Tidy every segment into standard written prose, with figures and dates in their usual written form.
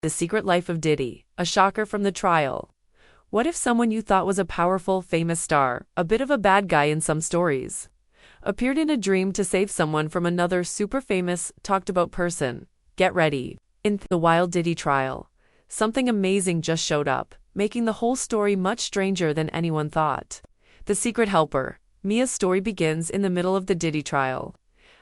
The Secret Life of Diddy, a shocker from the trial. What if someone you thought was a powerful, famous star, a bit of a bad guy in some stories, appeared in a dream to save someone from another super famous, talked about person? Get ready. In the wild Diddy trial, something amazing just showed up, making the whole story much stranger than anyone thought. The secret helper. Mia's story begins in the middle of the Diddy trial.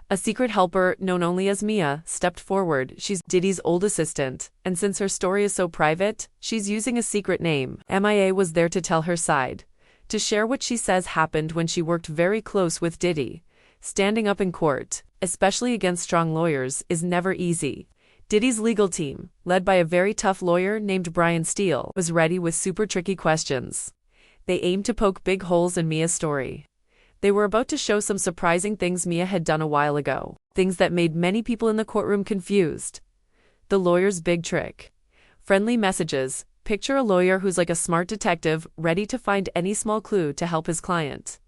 A secret helper, known only as Mia, stepped forward. She's Diddy's old assistant, and since her story is so private, she's using a secret name. Mia was there to tell her side, to share what she says happened when she worked very close with Diddy. Standing up in court, especially against strong lawyers, is never easy. Diddy's legal team, led by a very tough lawyer named Brian Steele, was ready with super tricky questions. They aimed to poke big holes in Mia's story. They were about to show some surprising things Mia had done a while ago, things that made many people in the courtroom confused. The lawyer's big trick. Friendly messages. Picture a lawyer who's like a smart detective, ready to find any small clue to help his client.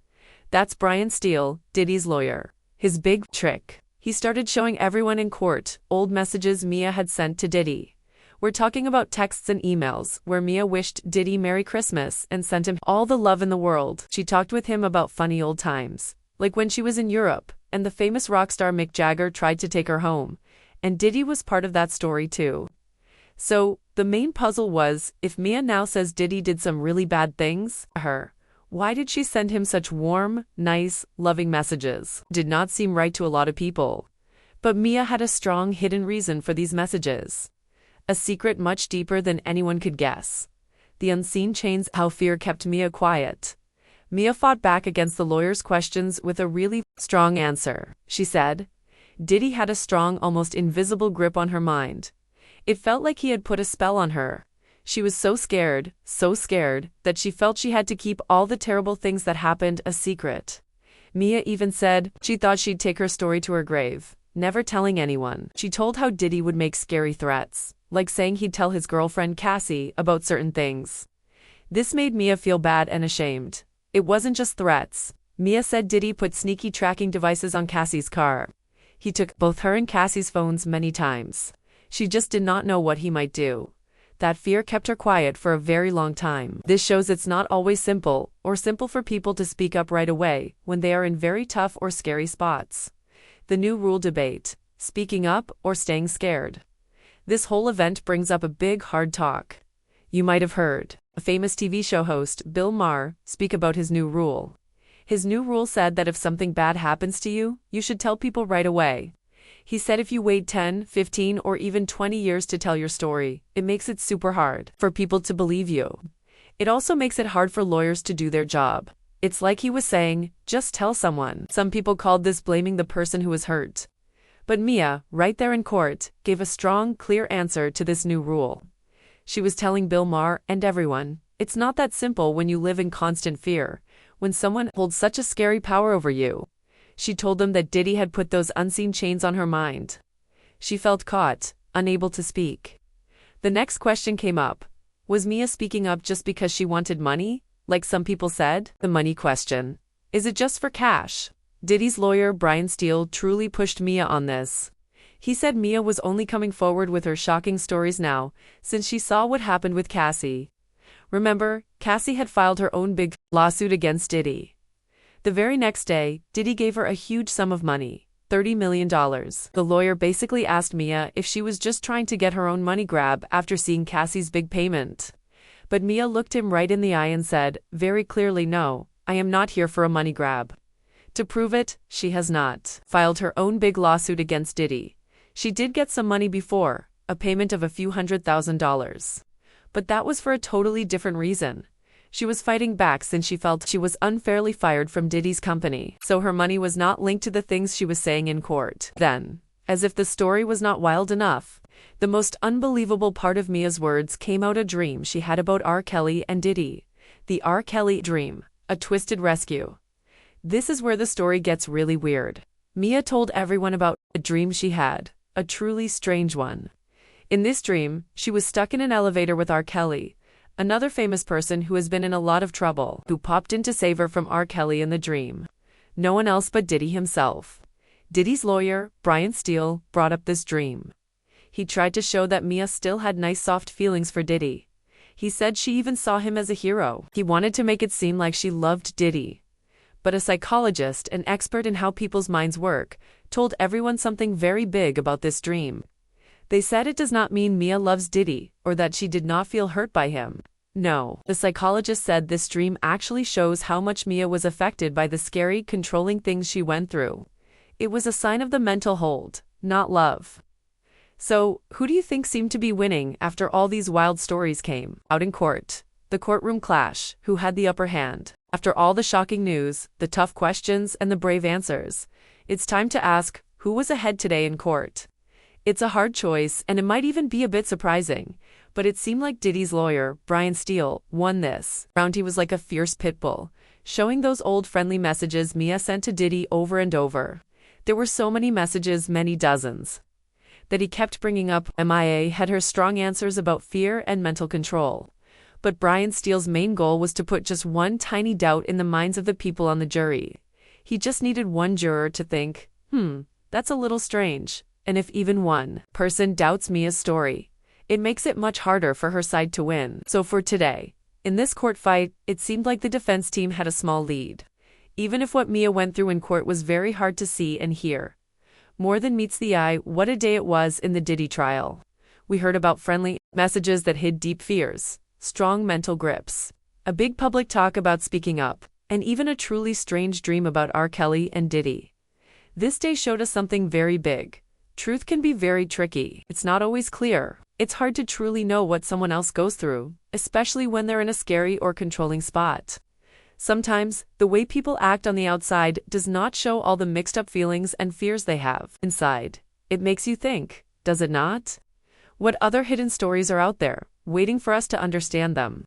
That's Brian Steele, Diddy's lawyer. His big trick. He started showing everyone in court old messages Mia had sent to Diddy. We're talking about texts and emails where Mia wished Diddy Merry Christmas and sent him all the love in the world. She talked with him about funny old times, like when she was in Europe, and the famous rock star Mick Jagger tried to take her home, and Diddy was part of that story too. So, the main puzzle was, if Mia now says Diddy did some really bad things to her, why did she send him such warm, nice, loving messages? Did not seem right to a lot of people. But Mia had a strong hidden reason for these messages. A secret much deeper than anyone could guess. The unseen chains. How fear kept Mia quiet. Mia fought back against the lawyer's questions with a really strong answer. She said, Diddy had a strong, almost invisible grip on her mind. It felt like he had put a spell on her. She was so scared, that she felt she had to keep all the terrible things that happened a secret. Mia even said she thought she'd take her story to her grave, never telling anyone. She told how Diddy would make scary threats, like saying he'd tell his girlfriend Cassie about certain things. This made Mia feel bad and ashamed. It wasn't just threats. Mia said Diddy put sneaky tracking devices on Cassie's car. He took both her and Cassie's phones many times. She just did not know what he might do. That fear kept her quiet for a very long time. This shows it's not always simple for people to speak up right away when they are in very tough or scary spots. The new rule debate: speaking up or staying scared. This whole event brings up a big, hard talk. You might have heard a famous TV show host, Bill Maher, speak about his new rule. His new rule said that if something bad happens to you, you should tell people right away. He said if you wait 10, 15, or even 20 years to tell your story, it makes it super hard for people to believe you. It also makes it hard for lawyers to do their job. It's like he was saying, just tell someone. Some people called this blaming the person who was hurt. But Mia, right there in court, gave a strong, clear answer to this new rule. She was telling Bill Maher and everyone, it's not that simple when you live in constant fear, when someone holds such a scary power over you. She told them that Diddy had put those unseen chains on her mind. She felt caught, unable to speak. The next question came up. Was Mia speaking up just because she wanted money, like some people said? The money question. Is it just for cash? Diddy's lawyer Brian Steele truly pushed Mia on this. He said Mia was only coming forward with her shocking stories now, since she saw what happened with Cassie. Remember, Cassie had filed her own big lawsuit against Diddy. The very next day, Diddy gave her a huge sum of money, $30 million. The lawyer basically asked Mia if she was just trying to get her own money grab after seeing Cassie's big payment. But Mia looked him right in the eye and said, very clearly, no, I am not here for a money grab. To prove it, she has not filed her own big lawsuit against Diddy. She did get some money before, a payment of a few $100,000. But that was for a totally different reason. She was fighting back since she felt she was unfairly fired from Diddy's company, so her money was not linked to the things she was saying in court. Then, as if the story was not wild enough, the most unbelievable part of Mia's words came out: a dream she had about R. Kelly and Diddy. The R. Kelly dream, a twisted rescue. This is where the story gets really weird. Mia told everyone about a dream she had, a truly strange one. In this dream, she was stuck in an elevator with R. Kelly, another famous person who has been in a lot of trouble, who popped in to save her from R. Kelly in the dream. No one else but Diddy himself. Diddy's lawyer, Brian Steele, brought up this dream. He tried to show that Mia still had nice soft feelings for Diddy. He said she even saw him as a hero. He wanted to make it seem like she loved Diddy. But a psychologist, an expert in how people's minds work, told everyone something very big about this dream. They said it does not mean Mia loves Diddy, or that she did not feel hurt by him. No, the psychologist said this dream actually shows how much Mia was affected by the scary, controlling things she went through. It was a sign of the mental hold, not love. So, who do you think seemed to be winning after all these wild stories came out in court? The courtroom clash, who had the upper hand? After all the shocking news, the tough questions, and the brave answers, it's time to ask, who was ahead today in court? It's a hard choice, and it might even be a bit surprising, but it seemed like Diddy's lawyer, Brian Steele, won this round. He was like a fierce pit bull, showing those old friendly messages Mia sent to Diddy over and over. There were so many messages, many dozens, that he kept bringing up. Mia had her strong answers about fear and mental control. But Brian Steele's main goal was to put just one tiny doubt in the minds of the people on the jury. He just needed one juror to think, that's a little strange. And if even one person doubts Mia's story, it makes it much harder for her side to win. So for today, in this court fight, it seemed like the defense team had a small lead. Even if what Mia went through in court was very hard to see and hear. More than meets the eye, what a day it was in the Diddy trial. We heard about friendly messages that hid deep fears, strong mental grips, a big public talk about speaking up, and even a truly strange dream about R. Kelly and Diddy. This day showed us something very big. Truth can be very tricky. It's not always clear. It's hard to truly know what someone else goes through, especially when they're in a scary or controlling spot. Sometimes, the way people act on the outside does not show all the mixed up feelings and fears they have inside. It makes you think, does it not? What other hidden stories are out there, waiting for us to understand them?